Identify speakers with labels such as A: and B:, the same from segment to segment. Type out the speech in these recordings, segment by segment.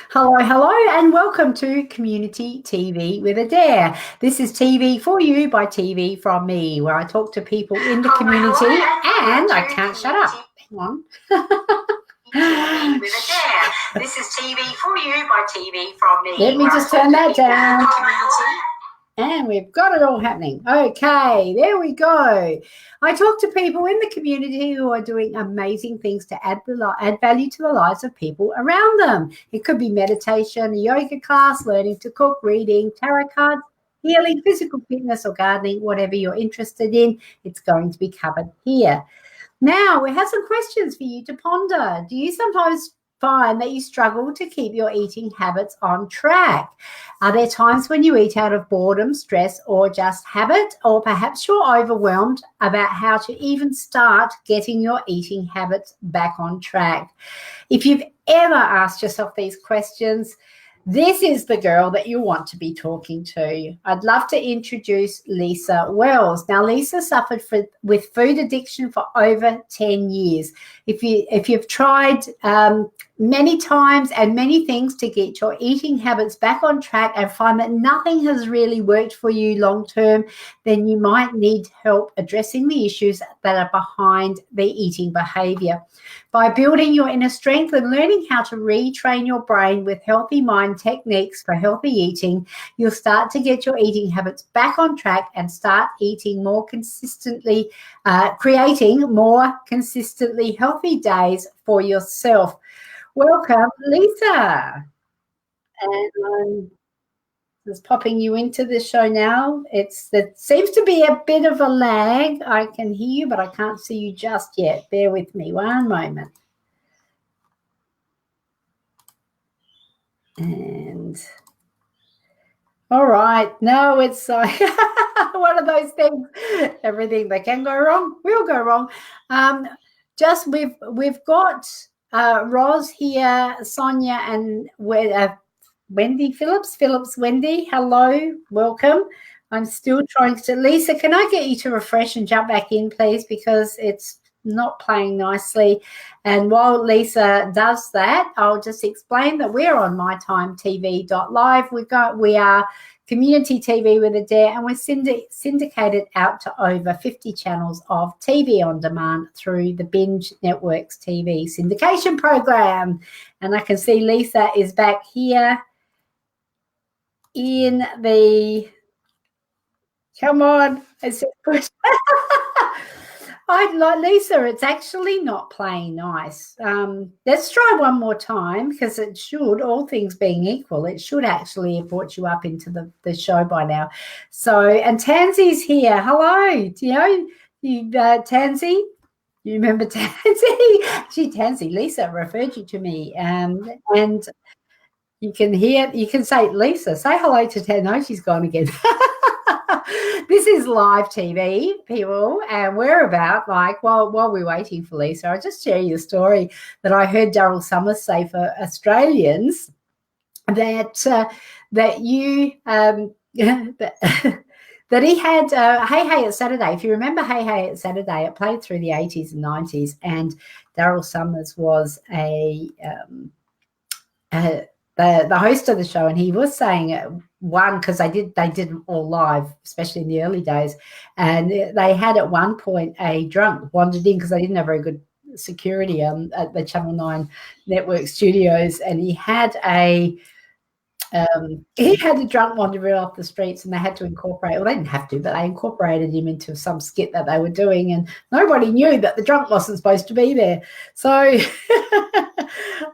A: Hello, hello, and welcome to Community TV with Adaire. This is TV for you by TV from me, where I talk to people in the community, and I can't shut up. Hang on.
B: TV with Adaire. This is TV for you by TV from me.
A: Let me just turn that down. And we've got it all happening. Okay, there we go. I talk to people in the community who are doing amazing things to add value to the lives of people around them. It could be meditation, a yoga class, learning to cook, reading, tarot cards, healing, physical fitness or gardening, whatever you're interested in, it's going to be covered here. Now, we have some questions for you to ponder. Do you sometimes find that you struggle to keep your eating habits on track? Are there times when you eat out of boredom, stress, or just habit? Or perhaps you're overwhelmed about how to even start getting your eating habits back on track? If you've ever asked yourself these questions, this is the girl that you want to be talking to. I'd love to introduce Lisa Wells. Now, Lisa suffered with food addiction for over 10 years. If you've tried many times and many things to get your eating habits back on track and find that nothing has really worked for you long term, then you might need help addressing the issues that are behind the eating behavior. By building your inner strength and learning how to retrain your brain with healthy mind techniques for healthy eating, you'll start to get your eating habits back on track and start eating more consistently, creating more consistently healthy days for yourself. Welcome, Lisa. And I'm just popping you into the show now. It seems to be a bit of a lag. I can hear you, but I can't see you just yet. Bear with me one moment. And all right. No, it's one of those things. Everything that can go wrong will go wrong. We've got Roz here, Sonia, and Wendy Phillips. Wendy, hello, welcome. I'm still trying to. Lisa, can I get you to refresh and jump back in, please, because it's not playing nicely. And while Lisa does that, I'll just explain that we're on mytimetv.live. We are community TV with Adaire, and we're syndicated out to over 50 channels of TV on demand through the Binge Network's TV syndication program. And I can see Lisa is back here in the, come on, it's I'd like, Lisa, it's actually not playing nice. Let's try one more time, because it should, all things being equal, it should actually have brought you up into the show by now. So, and Tansy's here. Hello. Do you know Tansy? You remember Tansy? Actually, Tansy, Lisa referred you to me. And you can say, Lisa, say hello to Tansy. No, she's gone again. This is live TV, people, and we're about, like, while we're waiting for Lisa, I'll just share you a story that I heard Daryl Summers say for Australians, that you that he had Hey Hey It's Saturday. If you remember Hey Hey It's Saturday, it played through the 80s and 90s, and Daryl Summers was the host of the show, and he was saying one, because they did all live, especially in the early days, and they had at one point a drunk wandered in, because they didn't have very good security at the Channel 9 network studios, and he had a drunk wander off the streets, and they had to incorporate, well, they didn't have to, but they incorporated him into some skit that they were doing, and nobody knew that the drunk wasn't supposed to be there. So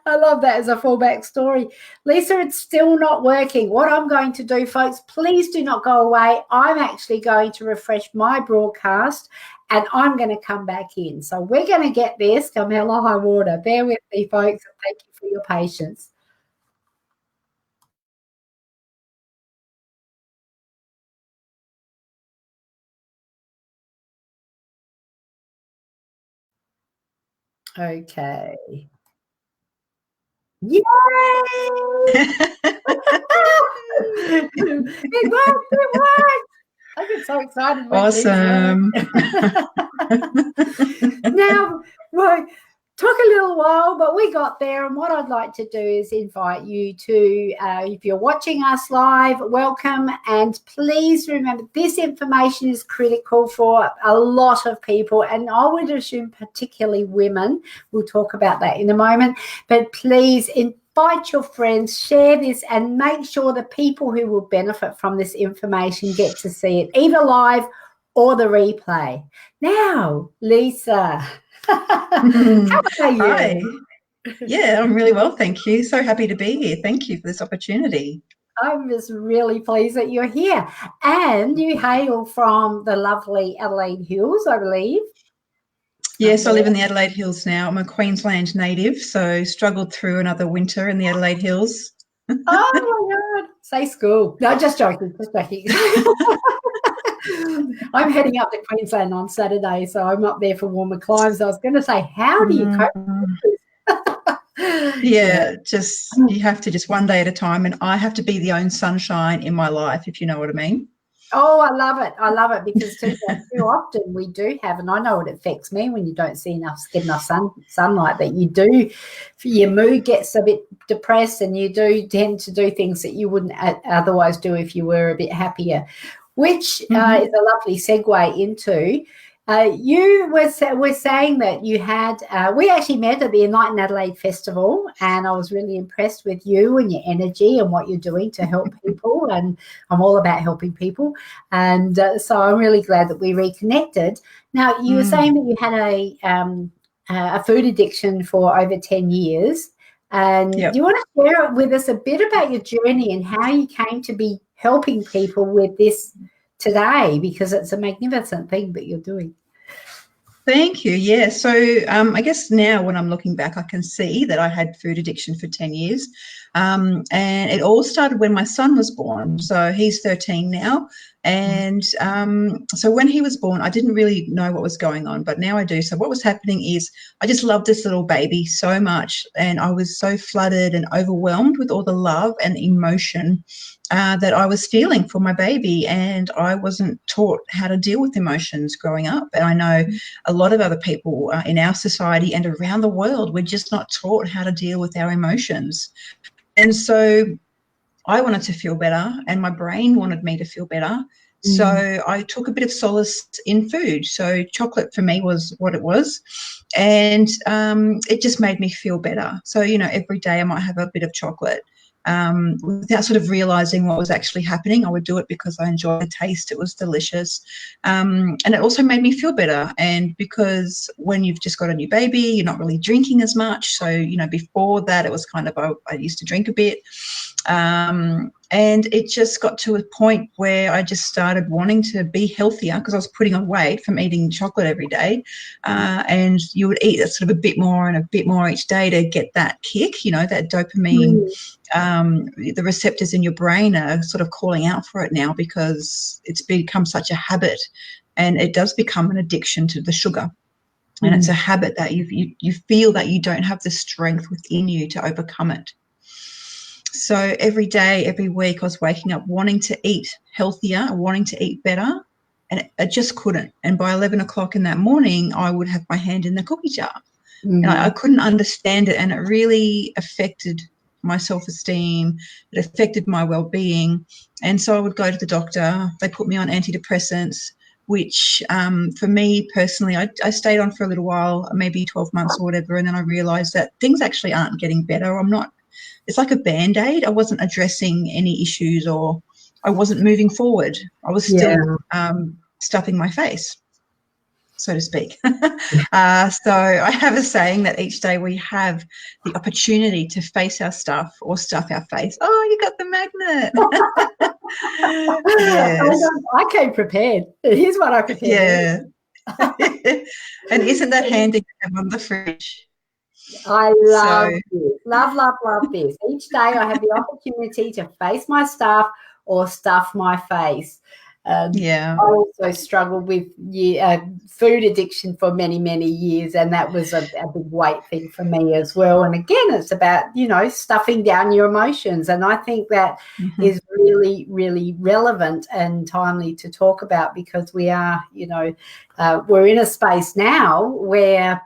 A: I love that as a fallback story. Lisa, it's still not working. What I'm going to do, folks, please do not go away. I'm actually going to refresh my broadcast, and I'm going to come back in. So we're going to get this come hell or high water. Bear with me, folks, and thank you for your patience. Okay. Yay! It worked! I get so excited.
C: Awesome.
A: Now, right, Took a little while, but we got there. And what I'd like to do is invite you to, if you're watching us live, welcome. And please remember, this information is critical for a lot of people. And I would assume particularly women. We'll talk about that in a moment. But please invite your friends, share this, and make sure the people who will benefit from this information get to see it, either live or the replay. Now, Lisa. How are you?
C: Hi. Yeah, I'm really well, thank you. So happy to be here. Thank you for this opportunity.
A: I'm just really pleased that you're here. And you hail from the lovely Adelaide Hills, I believe.
C: Yes, I live in the Adelaide Hills now. I'm a Queensland native, so struggled through another winter in the Adelaide Hills.
A: Oh, my God. Say school. No, just joking. Just joking. I'm heading up to Queensland on Saturday, so I'm up there for warmer climes. I was going to say, how do you cope with this?
C: Yeah, just you have to just one day at a time, and I have to be the own sunshine in my life, if you know what I mean.
A: Oh, I love it. I love it because too often we do have, and I know it affects me when you don't see get enough sunlight, that you do, your mood gets a bit depressed and you do tend to do things that you wouldn't otherwise do if you were a bit happier, which is a lovely segue into, you were saying that you had, we actually met at the Enlighten Adelaide Festival, and I was really impressed with you and your energy and what you're doing to help people, and I'm all about helping people, and so I'm really glad that we reconnected. Now, you were saying that you had a food addiction for over 10 years, and do you want to share with us a bit about your journey and how you came to be helping people with this today, because it's a magnificent thing that you're doing.
C: Thank you. Yeah. So I guess now when I'm looking back, I can see that I had food addiction for 10 years. And it all started when my son was born. So he's 13 now. And so when he was born, I didn't really know what was going on, but now I do. So what was happening is I just loved this little baby so much. And I was so flooded and overwhelmed with all the love and emotion that I was feeling for my baby, and I wasn't taught how to deal with emotions growing up. And I know a lot of other people in our society and around the world, we're just not taught how to deal with our emotions. And so I wanted to feel better, and my brain wanted me to feel better. So I took a bit of solace in food. So chocolate for me was what it was. And it just made me feel better. So, you know, every day I might have a bit of chocolate. Without sort of realizing what was actually happening. I would do it because I enjoyed the taste. It was delicious. And it also made me feel better. And because when you've just got a new baby, you're not really drinking as much. So, you know, before that, it was kind of, I used to drink a bit. And it just got to a point where I just started wanting to be healthier because I was putting on weight from eating chocolate every day. And you would eat sort of a bit more and a bit more each day to get that kick, you know, that dopamine. The receptors in your brain are sort of calling out for it now because it's become such a habit, and it does become an addiction to the sugar. And it's a habit that you feel that you don't have the strength within you to overcome it. So every day, every week, I was waking up wanting to eat healthier, wanting to eat better, and I just couldn't. And by 11 o'clock in that morning, I would have my hand in the cookie jar. And I couldn't understand it, and it really affected my self-esteem. It affected my well-being. And so I would go to the doctor. They put me on antidepressants, which for me personally, I stayed on for a little while, maybe 12 months or whatever, and then I realised that things actually aren't getting better. It's like a Band-Aid. I wasn't addressing any issues, or I wasn't moving forward. I was still stuffing my face, so to speak. So I have a saying that each day we have the opportunity to face our stuff or stuff our face. Oh, you got the magnet. Yes.
A: I came prepared. Here's what I prepared.
C: Yeah. And isn't that handy to have on the fridge?
A: I love this. Love this. Each day I have the opportunity to face my stuff or stuff my face. I also struggled with food addiction for many, many years, and that was a big weight thing for me as well. And again, it's about, you know, stuffing down your emotions. And I think that is really, really relevant and timely to talk about, because we are, you know, we're in a space now where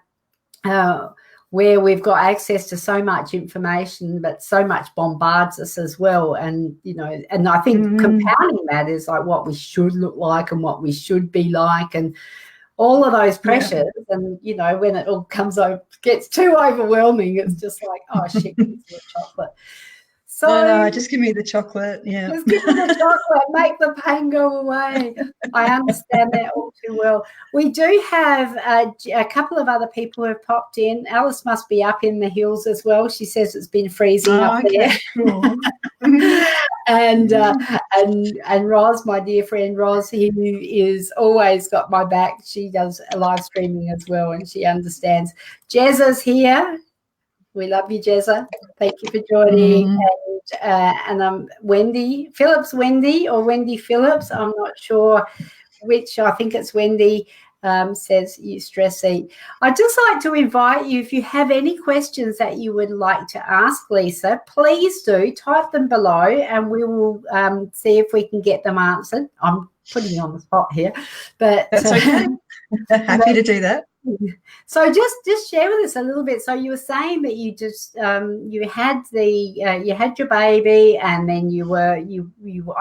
A: where we've got access to so much information, but so much bombards us as well. And, you know, and I think compounding that is like what we should look like and what we should be like and all of those pressures. And, you know, when it all comes over, gets too overwhelming, it's just like, oh, shit, it's the chocolate. So
C: no, just give me the chocolate. Yeah.
A: Just give me the chocolate, make the pain go away. I understand that all too well. We do have a couple of other people who have popped in. Alice must be up in the hills as well. She says it's been freezing up there.
C: Cool.
A: And Roz, my dear friend Roz, who is always got my back. She does live streaming as well, and she understands. Jezza's here. We love you, Jezza. Thank you for joining. And Wendy Phillips, or Wendy Phillips. I'm not sure which. I think it's Wendy. Says you stress eat. I'd just like to invite you, if you have any questions that you would like to ask Lisa, please do type them below, and we will see if we can get them answered. I'm putting you on the spot here, but
C: that's okay. Happy to do that.
A: So just share with us a little bit. So you were saying that you just you had your baby, and then you were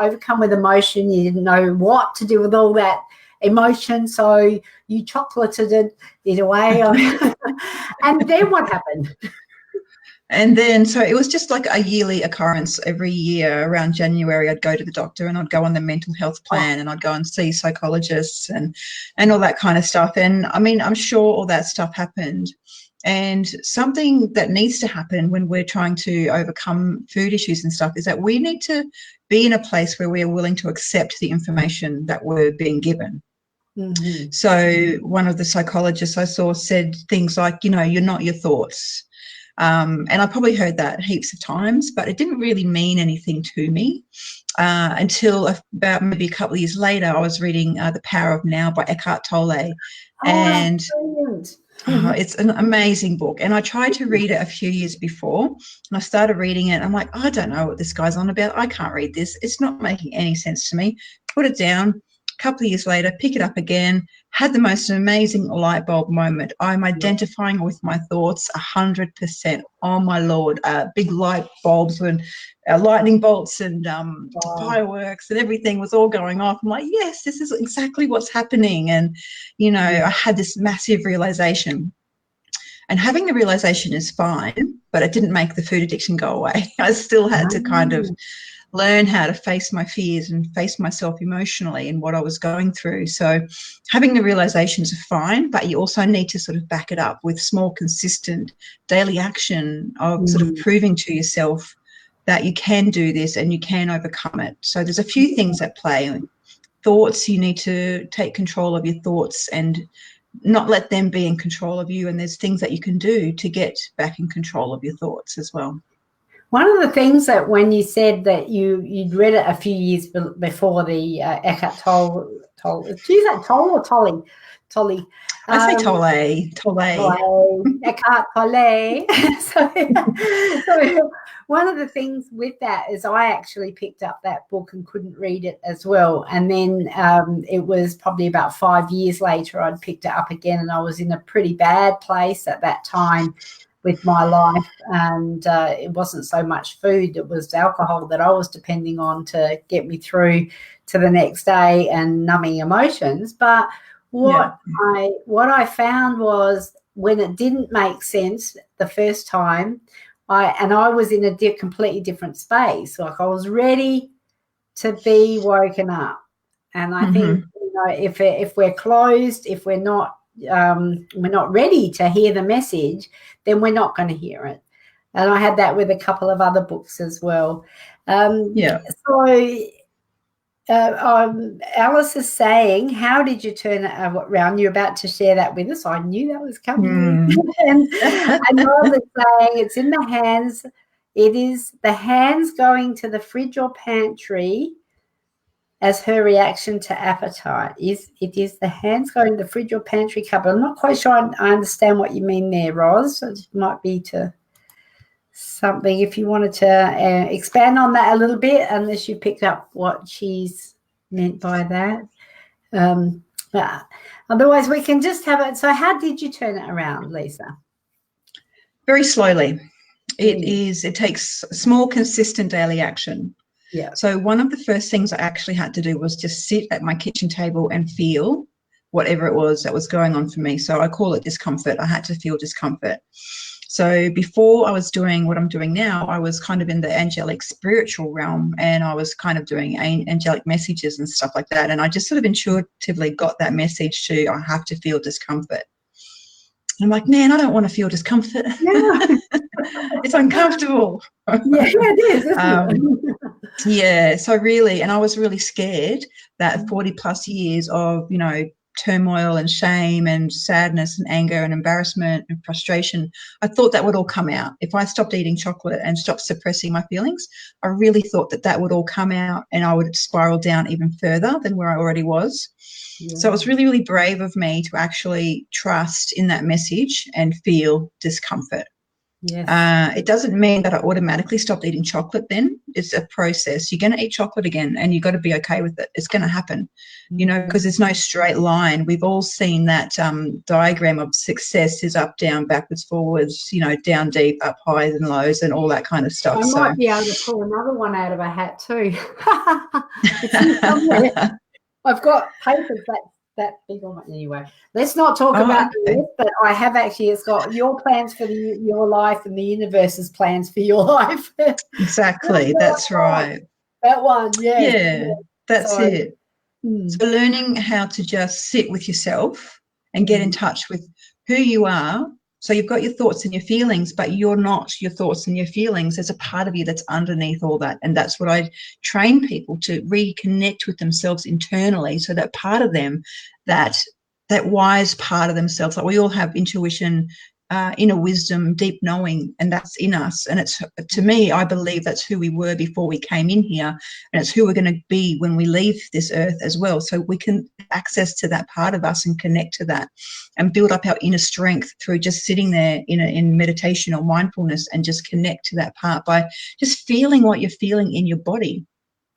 A: overcome with emotion. You didn't know what to do with all that emotion, so you chocolated it away. And then what happened?
C: And then, so it was just like a yearly occurrence. Every year around January, I'd go to the doctor and I'd go on the mental health plan and I'd go and see psychologists and all that kind of stuff. And I mean, I'm sure all that stuff happened. And something that needs to happen when we're trying to overcome food issues and stuff is that we need to be in a place where we are willing to accept the information that we're being given.
A: Mm-hmm.
C: So one of the psychologists I saw said things like, you know, you're not your thoughts. And I probably heard that heaps of times, but it didn't really mean anything to me until about maybe a couple of years later. I was reading The Power of Now by Eckhart Tolle, and it's an amazing book. And I tried to read it a few years before, and I started reading it. I'm like, I don't know what this guy's on about. I can't read this. It's not making any sense to me. Put it down. A couple of years later, pick it up again, had the most amazing light bulb moment. I'm identifying with my thoughts 100%. Oh, my Lord. Big light bulbs and lightning bolts and fireworks and everything was all going off. I'm like, yes, this is exactly what's happening. And, you know, I had this massive realization. And having the realization is fine, but it didn't make the food addiction go away. I still had to kind of learn how to face my fears and face myself emotionally and what I was going through. So having the realizations are fine, but you also need to sort of back it up with small, consistent daily action of sort of proving to yourself that you can do this and you can overcome it. So there's a few things at play. Thoughts, you need to take control of your thoughts and not let them be in control of you. And there's things that you can do to get back in control of your thoughts as well.
A: One of the things that when you said that you'd read it a few years before the Eckhart Tolle, do you say Tolle or Tolle? Tolle.
C: I say Tolle.
A: Eckhart Tolle. So one of the things with that is I actually picked up that book and couldn't read it as well. And then it was probably about 5 years later I'd picked it up again, and I was in a pretty bad place at that time with my life, and it wasn't so much food, it was alcohol that I was depending on to get me through to the next day and numbing emotions. But what I found was when it didn't make sense the first time, I was in a completely different space. Like I was ready to be woken up. And I think, you know, if we're closed, if we're not ready to hear the message, then we're not going to hear it. And I had that with a couple of other books as well. So Alice is saying, how did you turn it around? You're about to share that with us. I knew that was coming. And Alice is saying it's in the hands. It is the hands going to the fridge or pantry as her reaction to appetite. It is the hands going to the fridge or pantry cupboard. I'm not quite sure I understand what you mean there, Roz. It might be to something if you wanted to expand on that a little bit, unless you picked up what she's meant by that. But otherwise, we can just have it. So how did you turn it around, Lisa?
C: Very slowly. It takes small, consistent daily action.
A: Yeah.
C: So one of the first things I actually had to do was just sit at my kitchen table and feel whatever it was that was going on for me. So I call it discomfort. I had to feel discomfort. So before I was doing what I'm doing now, I was kind of in the angelic spiritual realm, and I was kind of doing angelic messages and stuff like that. And I just sort of intuitively got that message to, I have to feel discomfort. I'm like, man, I don't want to feel discomfort.
A: Yeah.
C: It's uncomfortable.
A: Yeah, it is, isn't it?
C: Yeah, so really, and I was really scared that 40 plus years of, you know, turmoil and shame and sadness and anger and embarrassment and frustration, I thought that would all come out. If I stopped eating chocolate and stopped suppressing my feelings, I really thought that that would all come out and I would spiral down even further than where I already was.
A: Yeah.
C: So it was really, really brave of me to actually trust in that message and feel discomfort.
A: Yes.
C: It doesn't mean that I automatically stopped eating chocolate then. It's a process. You're going to eat chocolate again, and you've got to be okay with it. It's going to happen, you know, because there's no straight line. We've all seen that diagram of success is up, down, backwards, forwards, you know, down, deep, up, highs and lows and all that kind of stuff.
A: I might be able to pull another one out of a hat too. It's in somewhere. I've got papers that big on it anyway. Let's not talk about this, but I have actually, it's got your plans for your life and the universe's plans for your life.
C: Exactly, that's right.
A: That one, yes.
C: Yeah, that's it. So learning how to just sit with yourself and get in touch with who you are. So you've got your thoughts and your feelings, but you're not your thoughts and your feelings. There's a part of you that's underneath all that. And that's what I train people to reconnect with themselves internally. So that part of them, that wise part of themselves, like we all have intuition, inner wisdom, deep knowing, and that's in us. And it's, to me, I believe that's who we were before we came in here, and it's who we're going to be when we leave this earth as well. So we can access to that part of us and connect to that and build up our inner strength through just sitting there in meditation or mindfulness and just connect to that part by just feeling what you're feeling in your body.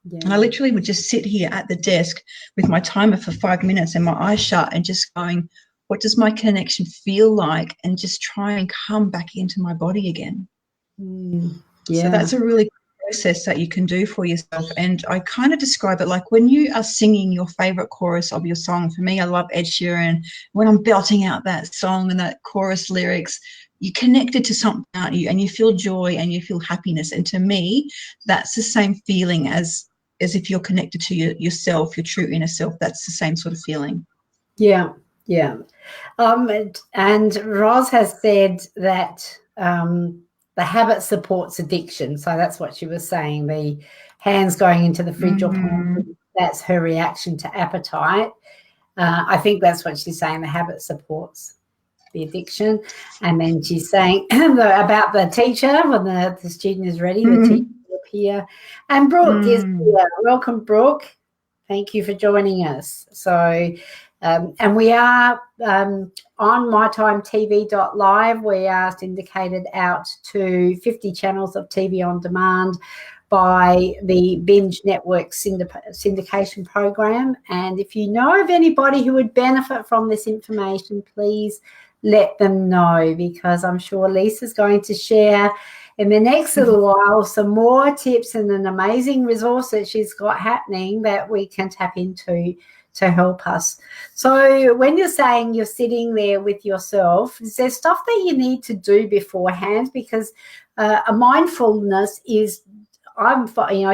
C: Yeah. And I literally would just sit here at the desk with my timer for 5 minutes and my eyes shut and just going, what does my connection feel like? And just try and come back into my body again. Yeah. So that's a really good process that you can do for yourself. And I kind of describe it like when you are singing your favorite chorus of your song. For me, I love Ed Sheeran. When I'm belting out that song and that chorus lyrics, you're connected to something, aren't you? And you feel joy and you feel happiness. And to me, that's the same feeling as if you're connected to yourself, your true inner self. That's the same sort of feeling.
A: Yeah. Yeah. And Roz has said that the habit supports addiction. So that's what she was saying, the hands going into the fridge or pantry, that's her reaction to appetite. I think that's what she's saying, the habit supports the addiction. And then she's saying about the teacher, when the student is ready, the teacher will appear. And Brooke is here. Welcome, Brooke. Thank you for joining us. So and we are on mytimetv.live. We are syndicated out to 50 channels of TV on demand by the Binge Network syndication program. And if you know of anybody who would benefit from this information, please let them know, because I'm sure Lisa's going to share in the next little while some more tips and an amazing resource that she's got happening that we can tap into to help us. So when you're saying you're sitting there with yourself, is there stuff that you need to do beforehand? Because a mindfulness is,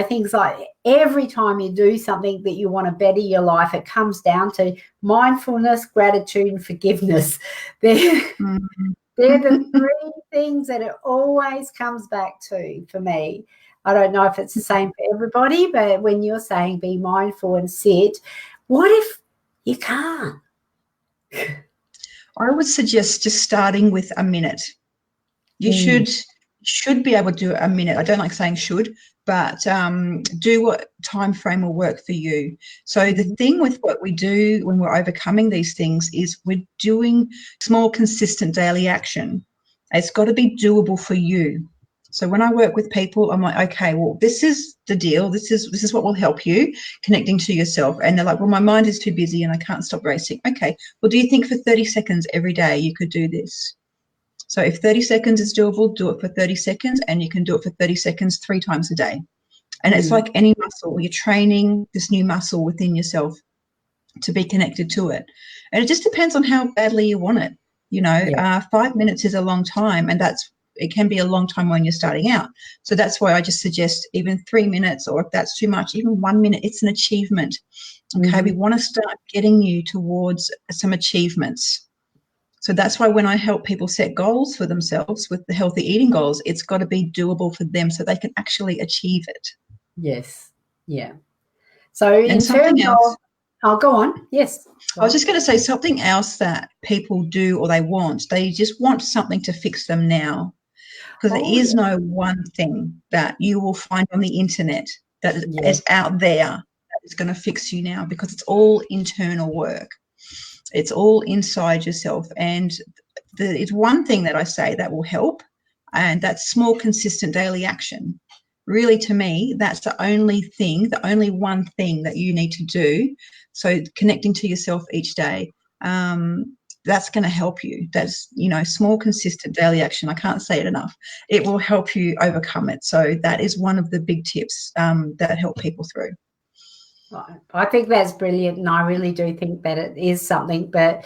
A: things like every time you do something that you want to better your life, it comes down to mindfulness, gratitude, and forgiveness. They're the three things that it always comes back to for me. I don't know if it's the same for everybody, but when you're saying be mindful and sit, what if you can't?
C: I would suggest just starting with a minute. You should be able to do a minute. I don't like saying should, but do what time frame will work for you. So the thing with what we do when we're overcoming these things is we're doing small, consistent daily action. It's got to be doable for you. So when I work with people, I'm like, okay, well, this is the deal. This is what will help you connecting to yourself. And they're like, well, my mind is too busy and I can't stop racing. Okay, well, do you think for 30 seconds every day you could do this? So if 30 seconds is doable, do it for 30 seconds, and you can do it for 30 seconds 3 times a day. And it's like any muscle. You're training this new muscle within yourself to be connected to it. And it just depends on how badly you want it. 5 minutes is a long time, and it can be a long time when you're starting out. So that's why I just suggest even 3 minutes, or if that's too much, even 1 minute, it's an achievement. Okay, we want to start getting you towards some achievements. So that's why when I help people set goals for themselves with the healthy eating goals, it's got to be doable for them so they can actually achieve it.
A: Yes. Yeah. So in
C: something
A: terms
C: else,
A: of, I'll go on. Yes.
C: I was just going to say something else that people do or they just want something to fix them now. Because there is no one thing that you will find on the internet that is out there that is going to fix you now, because it's all internal work. It's all inside yourself. And it's one thing that I say that will help, and that's small, consistent daily action. Really, to me, that's the only one thing that you need to do. So connecting to yourself each day, that's going to help you. That's, small, consistent daily action. I can't say it enough. It will help you overcome it. So that is one of the big tips that help people through.
A: I think that's brilliant, and I really do think that it is something that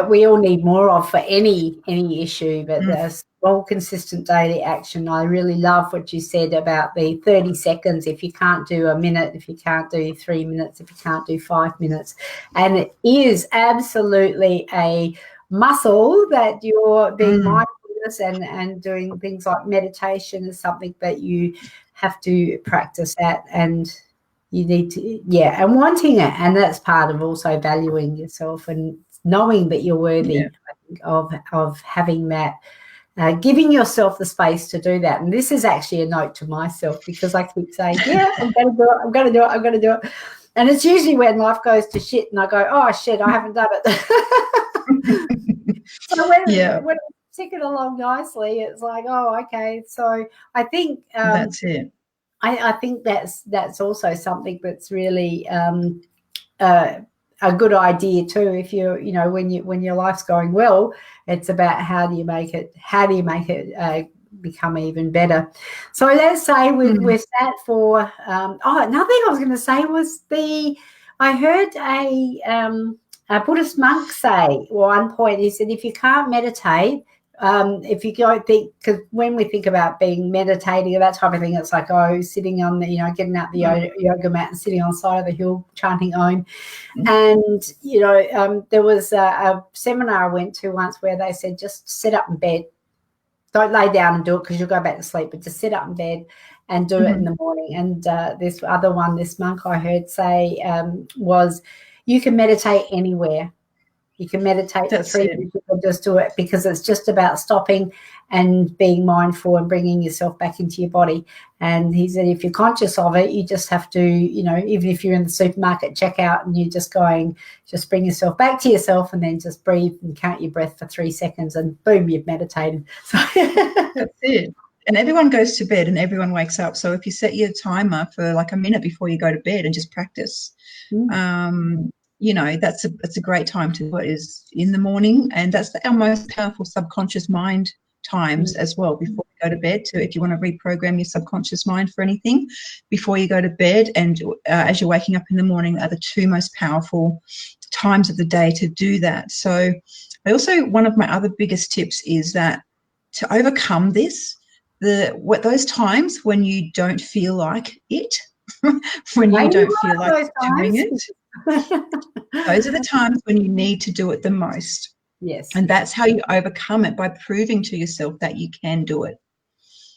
A: we all need more of for any issue. But the small, consistent daily action. I really love what you said about the 30 seconds. If you can't do a minute, if you can't do 3 minutes, if you can't do 5 minutes, and it is absolutely a muscle that you're being mindfulness and doing things like meditation is something that you have to practice at, and you need to, and wanting it. And that's part of also valuing yourself and knowing that you're worthy, I think, of having that, giving yourself the space to do that. And this is actually a note to myself, because I keep saying, I'm going to do it, I'm going to do it, I'm going to do it. And it's usually when life goes to shit and I go, oh, shit, I haven't done it. So when it's ticking along nicely, it's like, oh, okay. So I think
C: that's it.
A: I think that's also something that's really a good idea too. If you're, when your life's going well, it's about how do you make it become even better. So let's say we're sat for. Another thing I was going to say was I heard a Buddhist monk say at one point. He said, if you can't meditate. If you don't think, because when we think about being meditating or that type of thing, it's like, sitting on the, getting out the yoga mat and sitting on the side of the hill chanting Om. And, there was a seminar I went to once where they said, just sit up in bed. Don't lay down and do it because you'll go back to sleep, but just sit up in bed and do it in the morning. And this other one, this monk I heard say was, you can meditate anywhere. You can meditate for 3 minutes or just do it, because it's just about stopping and being mindful and bringing yourself back into your body. And he said, if you're conscious of it, you just have to, even if you're in the supermarket checkout and you're just bring yourself back to yourself and then just breathe and count your breath for 3 seconds and boom, you've meditated. So
C: that's it. And everyone goes to bed and everyone wakes up. So if you set your timer for like a minute before you go to bed and just practice, that's a great time to do it, is in the morning. And that's our most powerful subconscious mind times as well, before you go to bed. So if you want to reprogram your subconscious mind for anything before you go to bed and as you're waking up in the morning, are the two most powerful times of the day to do that. So one of my other biggest tips is that to overcome this, those times when you don't feel like it, when you don't feel like doing it, those are the times when you need to do it the most.
A: Yes.
C: And that's how you overcome it, by proving to yourself that you can do it.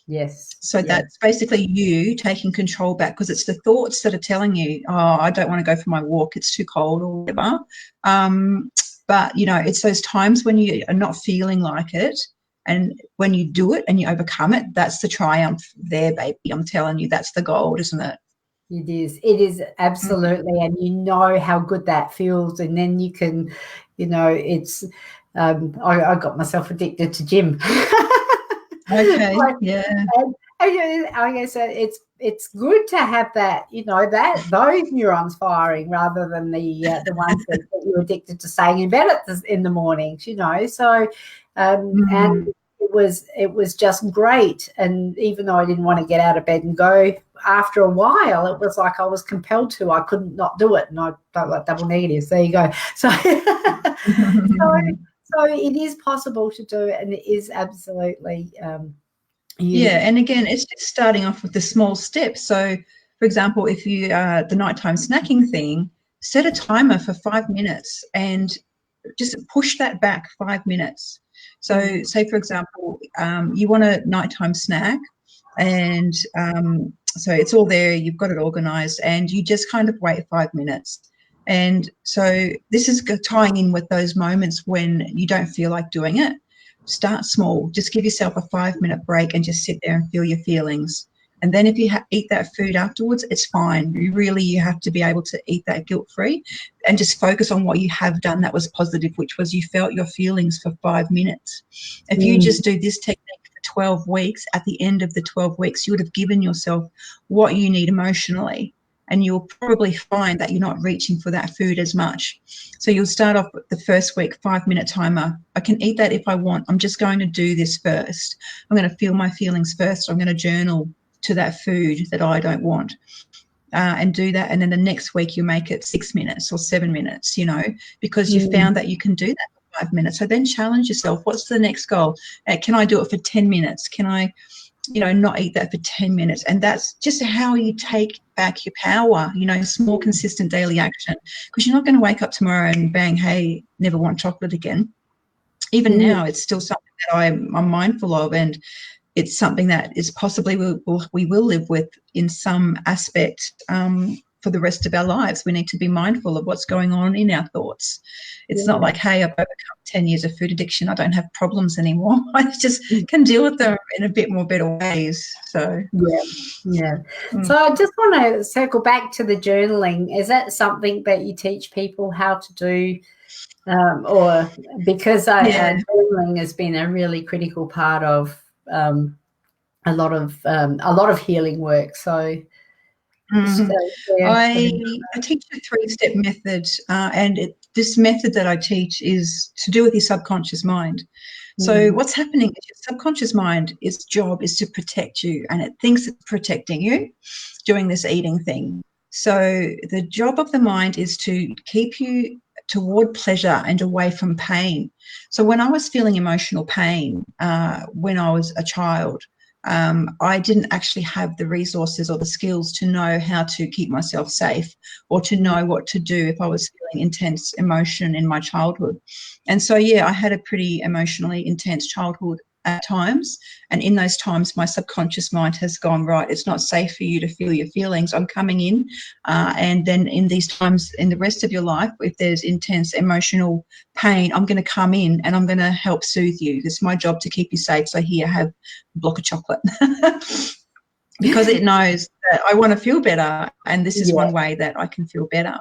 A: Yes.
C: So that's basically you taking control back, because it's the thoughts that are telling you, I don't want to go for my walk, it's too cold or whatever. But, it's those times when you are not feeling like it, and when you do it and you overcome it, that's the triumph there, baby. I'm telling you, that's the gold, isn't it?
A: It is absolutely. And how good that feels. And then you can, it's, I got myself addicted to gym.
C: Okay. Yeah.
A: And like I said, it's good to have that, those neurons firing rather than the ones that you're addicted to staying in bed in the mornings, So And it was just great. And even though I didn't want to get out of bed and go, after a while, it was like I was compelled to. I couldn't not do it, and I don't like double negatives. There you go. So, so it is possible to do it, and it is absolutely.
C: Yeah, and again, it's just starting off with the small steps. So, for example, if you the nighttime snacking thing, set a timer for 5 minutes and just push that back 5 minutes. So, say for example, you want a nighttime snack, and so it's all there. You've got it organised, and you just kind of wait 5 minutes. And so this is tying in with those moments when you don't feel like doing it. Start small. Just give yourself a 5-minute break and just sit there and feel your feelings. And then if you eat that food afterwards, it's fine. You have to be able to eat that guilt-free and just focus on what you have done that was positive, which was you felt your feelings for 5 minutes. If you just do this technique for 12 weeks, at the end of the 12 weeks, you would have given yourself what you need emotionally. And you'll probably find that you're not reaching for that food as much. So you'll start off with the first week, 5-minute timer. I can eat that if I want. I'm just going to do this first. I'm going to feel my feelings first. I'm going to journal to that food that I don't want and do that. And then the next week you make it 6 minutes or 7 minutes, because you found that you can do that for 5 minutes. So then challenge yourself. What's the next goal? Can I do it for 10 minutes? Can I not eat that for 10 minutes? And that's just how you take back your power, small, consistent daily action, because you're not going to wake up tomorrow and bang, hey, never want chocolate again. Even now, it's still something that I'm mindful of, and it's something that is possibly we will live with in some aspect for the rest of our lives. We need to be mindful of what's going on in our thoughts. It's not like, hey, I've overcome 10 years of food addiction. I don't have problems anymore. I just can deal with them in a bit more better ways. So,
A: yeah. So I just want to circle back to the journaling. Is that something that you teach people how to do? Or because journaling has been a really critical part of a lot of healing work. So
C: I teach a 3-step method, and this method that I teach is to do with your subconscious mind. So what's happening is your subconscious mind, its job is to protect you, and it thinks it's protecting you doing this eating thing. So the job of the mind is to keep you toward pleasure and away from pain. So when I was feeling emotional pain when I was a child, I didn't actually have the resources or the skills to know how to keep myself safe or to know what to do if I was feeling intense emotion in my childhood. And so, I had a pretty emotionally intense childhood at times. And in those times, my subconscious mind has gone, right, it's not safe for you to feel your feelings. I'm coming in. And then in these times, in the rest of your life, if there's intense emotional pain, I'm going to come in and I'm going to help soothe you. It's my job to keep you safe. So here, have a block of chocolate. Because it knows that I want to feel better. And this is one way that I can feel better.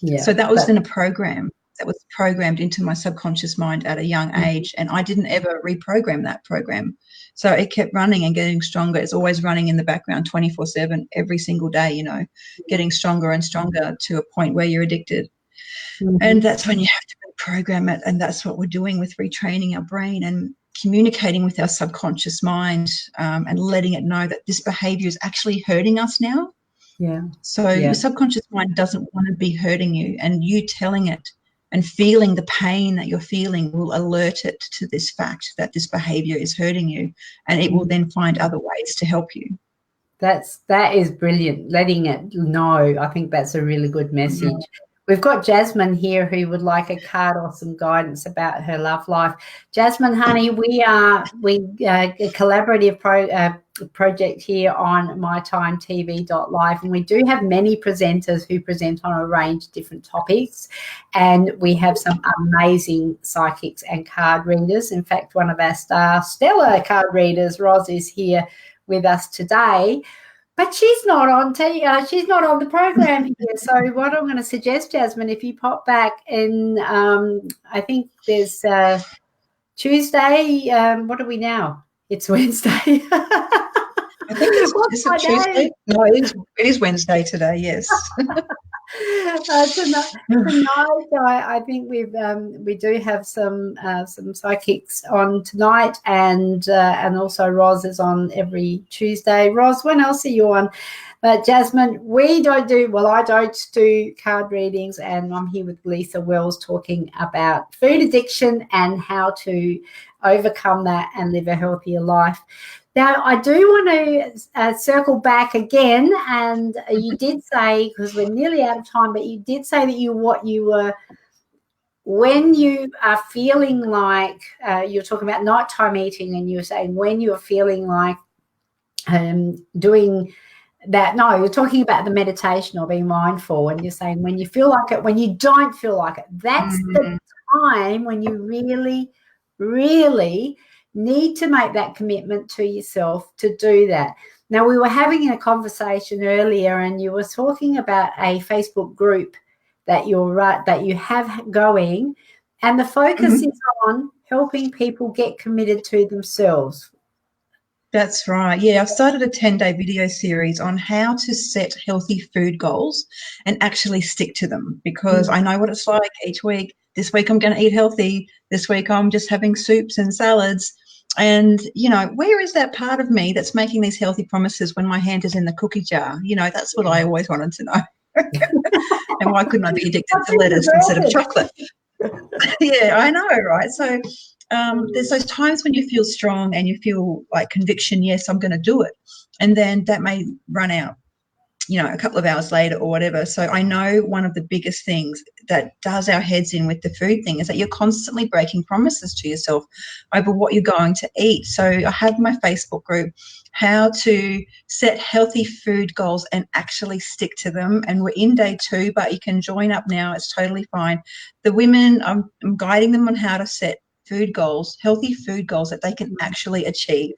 C: Yeah. So that was in a program that was programmed into my subconscious mind at a young age, and I didn't ever reprogram that program. So it kept running and getting stronger. It's always running in the background 24/7 every single day, getting stronger and stronger to a point where you're addicted. And that's when you have to reprogram it, and that's what we're doing with retraining our brain and communicating with our subconscious mind and letting it know that this behavior is actually hurting us now. So your subconscious mind doesn't want to be hurting you, and you telling it and feeling the pain that you're feeling will alert it to this fact that this behavior is hurting you, and it will then find other ways to help you.
A: That is brilliant. Letting it know. I think that's a really good message. We've got Jasmine here who would like a card or some guidance about her love life. Jasmine, honey, we a collaborative project here on mytimetv.live, and we do have many presenters who present on a range of different topics, and we have some amazing psychics and card readers. In fact, one of our stellar card readers, Roz, is here with us today. But she's not on she's not on the program here. So what I'm going to suggest, Jasmine, if you pop back in, I think there's Tuesday. What are we now? It's Wednesday.
C: I think it's Tuesday. No, it is Wednesday today, yes.
A: Tonight, I think we do have some psychics on tonight, and also Roz is on every Tuesday. Roz, when else are you on? But Jasmine, I don't do card readings, and I'm here with Lisa Wells talking about food addiction and how to overcome that and live a healthier life. Now, I do want to circle back again, and you did say, because we're nearly out of time, but you did say that when you are feeling like, you're talking about nighttime eating, and you were saying when you're feeling like doing that, no, you're talking about the meditation or being mindful, and you're saying when you feel like it, when you don't feel like it, that's the time when you really, really need to make that commitment to yourself to do that. Now, we were having a conversation earlier, and you were talking about a Facebook group that you have going, and the focus is on helping people get committed to themselves.
C: That's right. Yeah, I've started a 10-day video series on how to set healthy food goals and actually stick to them, because I know what it's like each week. This week I'm going to eat healthy. This week I'm just having soups and salads. And, where is that part of me that's making these healthy promises when my hand is in the cookie jar? That's what I always wanted to know. And why couldn't I be addicted to lettuce instead of chocolate? Yeah, I know, right? So there's those times when you feel strong and you feel like conviction, yes, I'm going to do it. And then that may run out, a couple of hours later or whatever. So I know one of the biggest things that does our heads in with the food thing is that you're constantly breaking promises to yourself over what you're going to eat. So I have my Facebook group, how to set healthy food goals and actually stick to them. And we're in day 2, but you can join up now. It's totally fine. The women, I'm guiding them on how to set food goals, healthy food goals that they can actually achieve.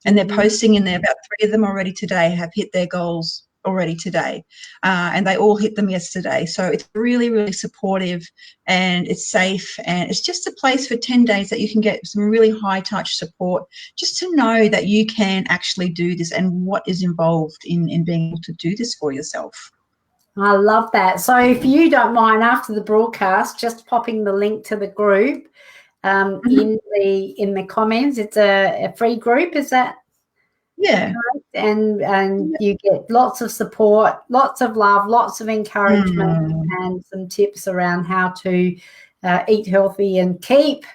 C: And they're posting in there. About 3 of them already today have hit their goals already today, and they all hit them yesterday. So it's really, really supportive, and it's safe, and it's just a place for 10 days that you can get some really high touch support, just to know that you can actually do this and what is involved in being able to do this for yourself.
A: I love that. So if you don't mind, after the broadcast, just popping the link to the group in the comments. It's a free group, is that?
C: Yeah.
A: And you get lots of support, lots of love, lots of encouragement, and some tips around how to eat healthy and keep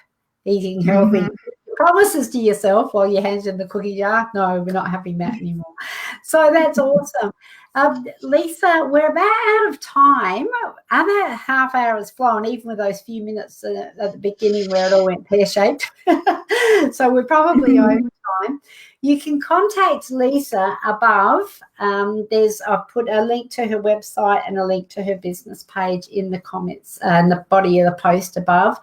A: eating healthy. Promises to yourself while your hands in the cookie jar. No, we're not having that anymore. So that's awesome. Lisa, we're about out of time. Other half hour has flown, even with those few minutes at the beginning where it all went pear-shaped. So we're probably over time. You can contact Lisa above. I've put a link to her website and a link to her business page in the comments and the body of the post above.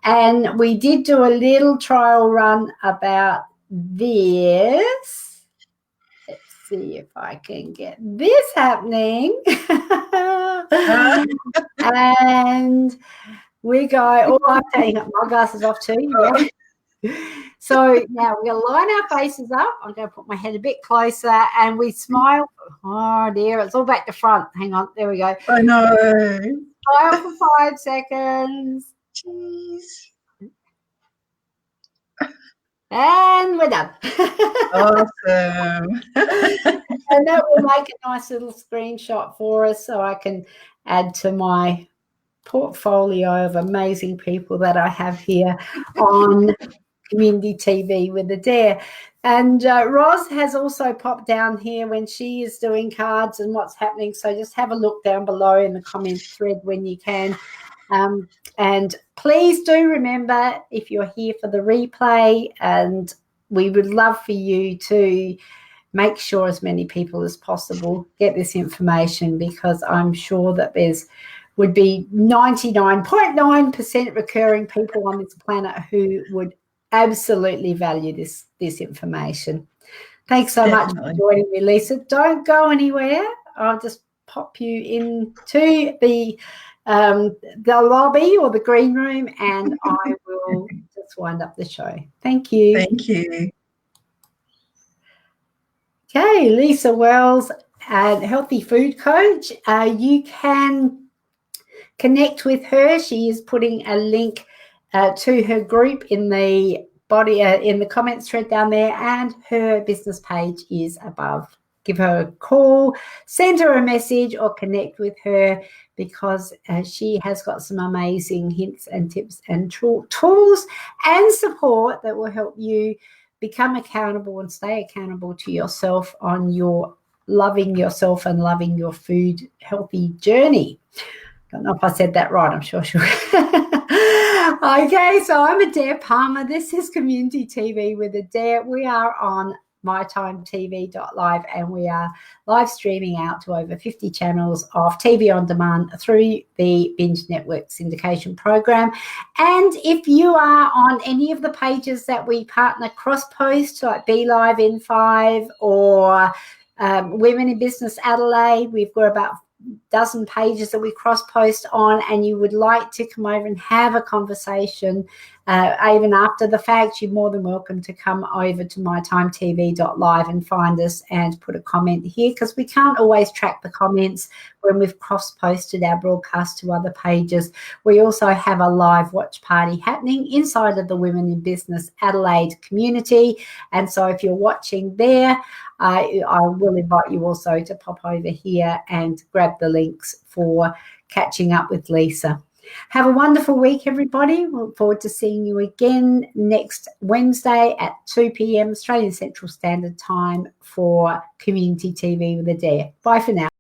A: And we did do a little trial run about this. Let's see if I can get this happening. And we go, I'm taking my glasses off too. Yeah. So now we're going to line our faces up. I'm going to put my head a bit closer, and we smile. Oh, dear, it's all back to front. Hang on. There we go.
C: I know.
A: Smile for 5 seconds.
C: Jeez.
A: And we're done.
C: Awesome.
A: And that will make a nice little screenshot for us, so I can add to my portfolio of amazing people that I have here on Community TV with Adaire. And Roz has also popped down here when she is doing cards and what's happening. So just have a look down below in the comments thread when you can. And please do remember, if you're here for the replay, and we would love for you to make sure as many people as possible get this information, because I'm sure that would be 99.9% recurring people on this planet who would absolutely value this information. Thanks so much for joining me, Lisa. Don't go anywhere. I'll just pop you into the lobby or the green room, and I will just wind up the show. Thank you.
C: Thank you.
A: Okay, Lisa Wells, healthy food coach. You can connect with her. She is putting a link to her group in the body in the comments thread down there, and her business page is above. Give her a call, send her a message, or connect with her, because she has got some amazing hints and tips and tools and support that will help you become accountable and stay accountable to yourself on your loving yourself and loving your food healthy journey. Don't know if I said that right. I'm sure. Okay, so I'm Adaire Palmer. This is Community TV with Adaire. We are on mytimetv.live, and we are live streaming out to over 50 channels of TV on demand through the Binge Network syndication program. And if you are on any of the pages that we partner cross-post, like Be Live in 5 or Women in Business Adelaide, we've got about dozen pages that we cross post on, and you would like to come over and have a conversation even after the fact, you're more than welcome to come over to mytimetv.live and find us and put a comment here, because we can't always track the comments when we've cross posted our broadcast to other pages. We also have a live watch party happening inside of the Women in Business Adelaide community, and so if you're watching there, I will invite you also to pop over here and grab the links for catching up with Lisa. Have a wonderful week, everybody. We look forward to seeing you again next Wednesday at 2 p.m. Australian Central Standard Time for Community TV with Adaire. Bye for now.